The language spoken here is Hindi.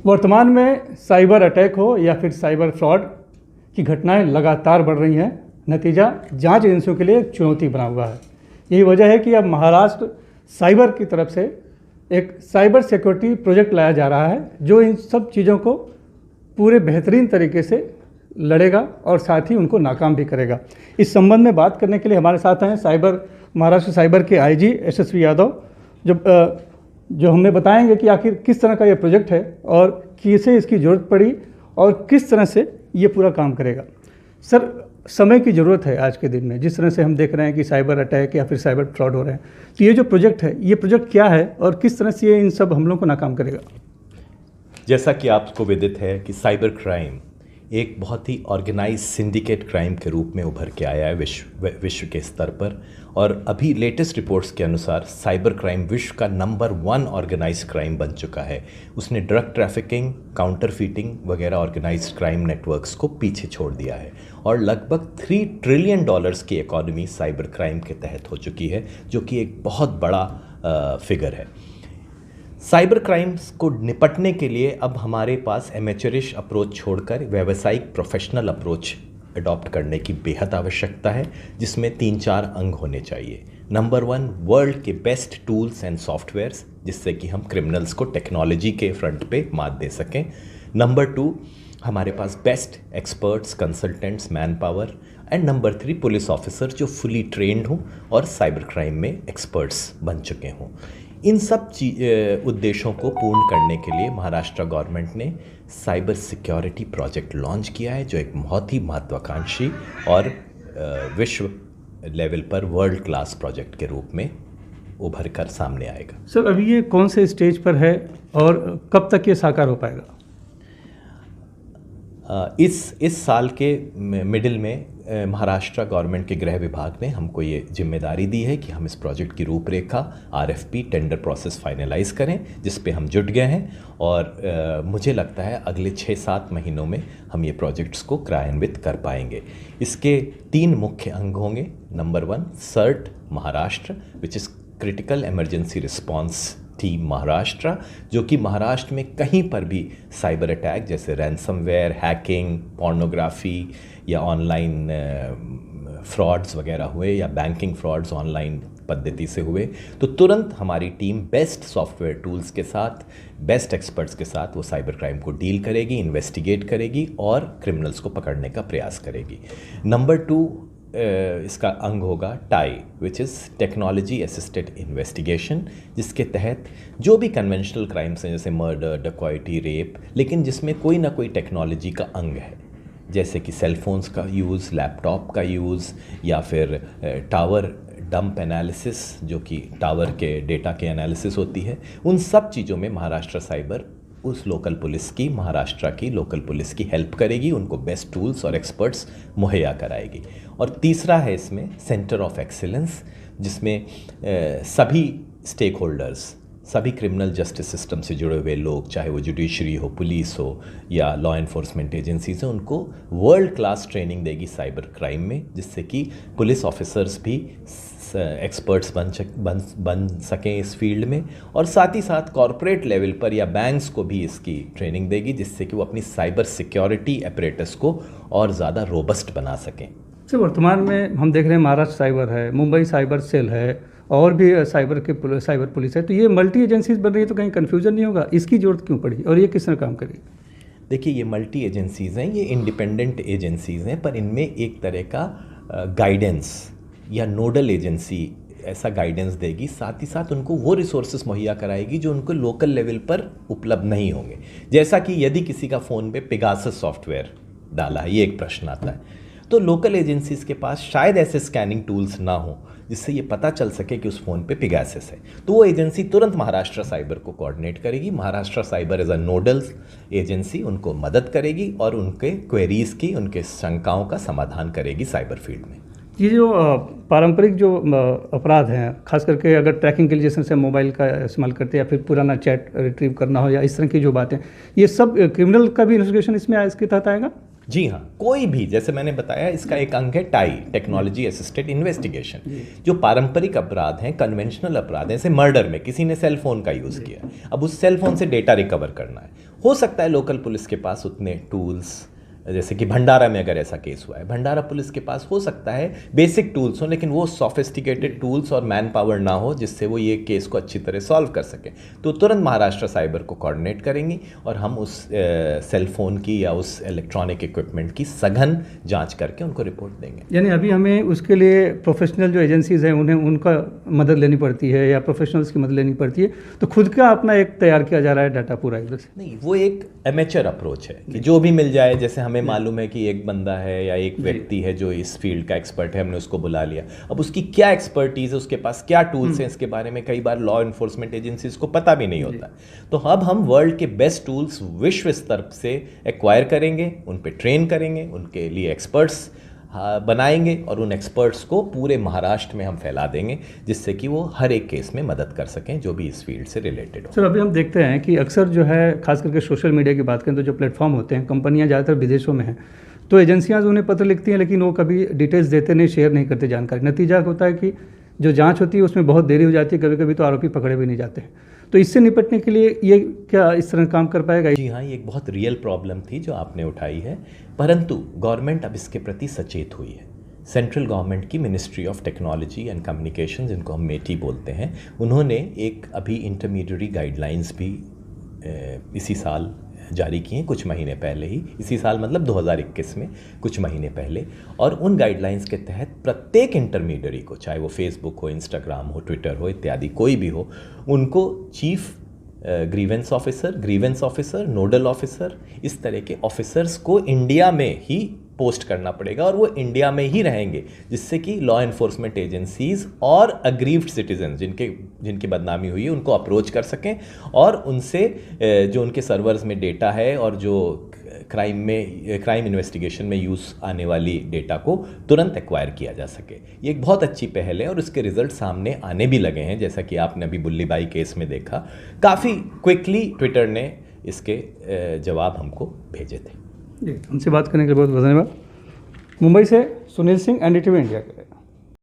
वर्तमान में साइबर अटैक हो या फिर साइबर फ्रॉड की घटनाएं लगातार बढ़ रही हैं। नतीजा जांच एजेंसियों के लिए एक चुनौती बना हुआ है। यही वजह है कि अब महाराष्ट्र साइबर की तरफ से एक साइबर सिक्योरिटी प्रोजेक्ट लाया जा रहा है जो इन सब चीज़ों को पूरे बेहतरीन तरीके से लड़ेगा और साथ ही उनको नाकाम भी करेगा। इस संबंध में बात करने के लिए हमारे साथ हैं महाराष्ट्र साइबर के आईजी यशस्वी यादव, जो हमें बताएंगे कि आखिर किस तरह का ये प्रोजेक्ट है और किसे इसकी ज़रूरत पड़ी और किस तरह से ये पूरा काम करेगा। सर, समय की ज़रूरत है आज के दिन में, जिस तरह से हम देख रहे हैं कि साइबर अटैक या फिर साइबर फ्रॉड हो रहे हैं, तो ये जो प्रोजेक्ट है, ये प्रोजेक्ट क्या है और किस तरह से ये इन सब हमलों को नाकाम करेगा? जैसा कि आपको विदित है कि साइबर क्राइम एक बहुत ही ऑर्गेनाइज सिंडिकेट क्राइम के रूप में उभर के आया है विश्व के स्तर पर। और अभी लेटेस्ट रिपोर्ट्स के अनुसार साइबर क्राइम विश्व का नंबर 1 ऑर्गेनाइज क्राइम बन चुका है। उसने ड्रग ट्रैफिकिंग, काउंटरफीटिंग वगैरह ऑर्गेनाइज क्राइम नेटवर्क्स को पीछे छोड़ दिया है और लगभग $3 ट्रिलियन की इकॉनमी साइबर क्राइम के तहत हो चुकी है, जो कि एक बहुत बड़ा फिगर है। साइबर क्राइम्स को निपटने के लिए अब हमारे पास एमेचरिश अप्रोच छोड़कर व्यावसायिक प्रोफेशनल अप्रोच अडॉप्ट करने की बेहद आवश्यकता है, जिसमें 3-4 अंग होने चाहिए। नंबर 1, वर्ल्ड के बेस्ट टूल्स एंड सॉफ्टवेयर्स, जिससे कि हम क्रिमिनल्स को टेक्नोलॉजी के फ्रंट पे मात दे सकें। नंबर 2, हमारे पास best experts, consultants, man power. And number 3, police officer जो फुली ट्रेंड हों और साइबर क्राइम में एक्सपर्ट्स बन चुके हों। इन सब उद्देश्यों को पूर्ण करने के लिए महाराष्ट्र गवर्नमेंट ने साइबर सिक्योरिटी प्रोजेक्ट लॉन्च किया है, जो एक बहुत ही महत्वाकांक्षी और विश्व लेवल पर वर्ल्ड क्लास प्रोजेक्ट के रूप में उभर कर सामने आएगा। सर, अभी ये कौन से स्टेज पर है और कब तक ये साकार हो पाएगा? इस साल के मिडिल में महाराष्ट्र गवर्नमेंट के गृह विभाग ने हमको ये जिम्मेदारी दी है कि हम इस प्रोजेक्ट की रूपरेखा, RFP, टेंडर प्रोसेस फाइनलाइज करें, जिस पे हम जुट गए हैं। और मुझे लगता है अगले 6-7 महीनों में हम ये प्रोजेक्ट्स को क्रियान्वित कर पाएंगे। इसके 3 मुख्य अंग होंगे। Number 1, CERT Maharashtra, which is critical emergency response team Maharashtra, जो कि महाराष्ट्र में कहीं पर भी साइबर अटैक जैसे रैंसमवेयर, हैकिंग, पोर्नोग्राफी या ऑनलाइन फ्रॉड्स वगैरह हुए या बैंकिंग फ्रॉड्स ऑनलाइन पद्धति से हुए, तो तुरंत हमारी टीम बेस्ट सॉफ्टवेयर टूल्स के साथ, बेस्ट एक्सपर्ट्स के साथ वो साइबर क्राइम को डील करेगी, इन्वेस्टिगेट करेगी और क्रिमिनल्स को पकड़ने का प्रयास करेगी। नंबर 2, इसका अंग होगा tie, which is technology assisted investigation, जिसके तहत जो भी कन्वेंशनल क्राइम्स हैं जैसे मर्डर, डकॉइटी, रेप, लेकिन जिसमें कोई ना कोई टेक्नोलॉजी का अंग है, जैसे कि सेलफोन्स का यूज़, लैपटॉप का यूज़ या फिर टावर डंप एनालिसिस, जो कि टावर के डेटा के एनालिसिस होती है, उन सब चीज़ों में महाराष्ट्र साइबर उस लोकल पुलिस की, महाराष्ट्र की लोकल पुलिस की हेल्प करेगी, उनको बेस्ट टूल्स और एक्सपर्ट्स मुहैया कराएगी। और तीसरा है इसमें सेंटर ऑफ एक्सीलेंस, जिसमें सभी स्टेक होल्डर्स, सभी क्रिमिनल जस्टिस सिस्टम से जुड़े हुए लोग, चाहे वो जुडिशरी हो, पुलिस हो या लॉ इन्फोर्समेंट एजेंसीज हो, उनको वर्ल्ड क्लास ट्रेनिंग देगी साइबर क्राइम में, जिससे कि पुलिस ऑफिसर्स भी एक्सपर्ट्स बन सकें इस फील्ड में। और साथ ही साथ कॉरपोरेट लेवल पर या बैंक्स को भी इसकी ट्रेनिंग देगी, जिससे कि वो अपनी साइबर सिक्योरिटी अपरेटस को और ज़्यादा रोबस्ट बना सकें। सर, वर्तमान में हम देख रहे हैं महाराष्ट्र साइबर है, मुंबई साइबर सेल है और भी साइबर पुलिस है, तो ये मल्टी एजेंसीज बन रही है, तो कहीं कन्फ्यूजन नहीं होगा? इसकी जरूरत क्यों पड़ी और ये किस तरह काम करेगी? देखिए, ये मल्टी एजेंसीज़ हैं, ये इंडिपेंडेंट एजेंसीज़ हैं, पर इनमें एक तरह का गाइडेंस या नोडल एजेंसी ऐसा गाइडेंस देगी, साथ ही साथ उनको वो रिसोर्सेज मुहैया कराएगी जो उनको लोकल लेवल पर उपलब्ध नहीं होंगे। जैसा कि यदि किसी का फ़ोन पे पेगासस सॉफ्टवेयर डाला है, ये एक प्रश्न आता है, तो लोकल एजेंसीज़ के पास शायद ऐसे स्कैनिंग टूल्स ना हो जिससे ये पता चल सके कि उस फ़ोन पे पेगासस है, तो वो एजेंसी तुरंत महाराष्ट्र साइबर को कोऑर्डिनेट करेगी। Maharashtra cyber as a nodal agency उनको मदद करेगी और उनके क्वेरीज़ की, उनके शंकाओं का समाधान करेगी साइबर फील्ड में। ये जो पारंपरिक जो अपराध हैं, खास करके अगर ट्रैकिंग के लिए जैसे मोबाइल का इस्तेमाल करते हैं या फिर पुराना चैट रिट्रीव करना हो या इस तरह की जो बातें, ये सब क्रिमिनल का भी इन्वेस्टिगेशन इसमें इसके तहत आएगा? जी हाँ, कोई भी, जैसे मैंने बताया, इसका एक अंग है टाई, टेक्नोलॉजी असिस्टेड इन्वेस्टिगेशन। जो पारंपरिक अपराध हैं, कन्वेंशनल अपराध हैं, जैसे मर्डर में किसी ने सेल फोन का यूज़ किया, अब उस सेल फोन से डेटा रिकवर करना है। हो सकता है लोकल पुलिस के पास उतने टूल्स, जैसे कि भंडारा में अगर ऐसा केस हुआ है, भंडारा पुलिस के पास हो सकता है बेसिक टूल्स हो, लेकिन वो सोफिस्टिकेटेड टूल्स और मैन पावर ना हो जिससे वो ये केस को अच्छी तरह सॉल्व कर सके। तो तुरंत महाराष्ट्र साइबर को कोऑर्डिनेट करेंगी और हम उस सेल फोन की या उस इलेक्ट्रॉनिक इक्विपमेंट की सघन जांच करके उनको रिपोर्ट देंगे। यानी अभी हमें उसके लिए प्रोफेशनल जो एजेंसीज हैं उन्हें उनका मदद लेनी पड़ती है या प्रोफेशनल्स की मदद लेनी पड़ती है, तो खुद का अपना एक तैयार किया जा रहा है डाटा पूरा इधर से? नहीं, वो एक एमेचर अप्रोच है कि जो भी मिल जाए। जैसे हमें मालूम है कि एक बंदा है या एक व्यक्ति है जो इस फील्ड का एक्सपर्ट है, हमने उसको बुला लिया। अब उसकी क्या एक्सपर्टीज है, उसके पास क्या टूल्स हैं, इसके बारे में कई बार लॉ इन्फोर्समेंट एजेंसीज को पता भी नहीं होता। तो अब हम वर्ल्ड के बेस्ट टूल्स विश्व स्तर से एक्वायर करेंगे, उन पे ट्रेन करेंगे, उनके लिए एक्सपर्ट्स बनाएंगे और उन एक्सपर्ट्स को पूरे महाराष्ट्र में हम फैला देंगे, जिससे कि वो हर एक केस में मदद कर सकें जो भी इस फील्ड से रिलेटेड हो। सर, अभी हम देखते हैं कि अक्सर जो है, खास करके सोशल मीडिया की बात करें तो जो प्लेटफॉर्म होते हैं, कंपनियां ज़्यादातर विदेशों में हैं, तो एजेंसियां उन्हें पत्र लिखती हैं लेकिन वो कभी डिटेल्स देते नहीं, शेयर नहीं करते जानकारी। नतीजा होता है कि जो जांच होती है उसमें बहुत देरी हो जाती है, कभी कभी तो आरोपी पकड़े भी नहीं जाते हैं। तो इससे निपटने के लिए ये क्या इस तरह काम कर पाएगा? जी हाँ, ये एक बहुत रियल प्रॉब्लम थी जो आपने उठाई है, परंतु गवर्नमेंट अब इसके प्रति सचेत हुई है। सेंट्रल गवर्नमेंट की ministry of technology and communication, जिनको हम मेटी बोलते हैं, उन्होंने एक अभी इंटरमीडिएटरी गाइडलाइंस भी इसी साल जारी किए हैं, कुछ महीने पहले ही। इसी साल मतलब 2021 में, कुछ महीने पहले। और उन गाइडलाइंस के तहत प्रत्येक इंटरमीडिएटरी को, चाहे वो फेसबुक हो, इंस्टाग्राम हो, ट्विटर हो, इत्यादि कोई भी हो, उनको chief grievance officer, nodal officer, इस तरह के ऑफिसर्स को इंडिया में ही पोस्ट करना पड़ेगा और वो इंडिया में ही रहेंगे, जिससे कि लॉ इन्फोर्समेंट एजेंसीज और अग्रीव्ड सिटीजन जिनकी बदनामी हुई है उनको अप्रोच कर सकें और उनसे जो उनके सर्वर्स में डेटा है और जो क्राइम इन्वेस्टिगेशन में यूज़ आने वाली डेटा को तुरंत एक्वायर किया जा सके। ये एक बहुत अच्छी पहल है और उसके रिजल्ट सामने आने भी लगे हैं, जैसा कि आपने अभी बुल्ली बाई केस में देखा। काफ़ी क्विकली ट्विटर ने इसके जवाब हमको भेजे थे। जी, हमसे बात करने के लिए बहुत बहुत धन्यवाद। मुंबई से सुनील सिंह, NDTV इंडिया के लिए।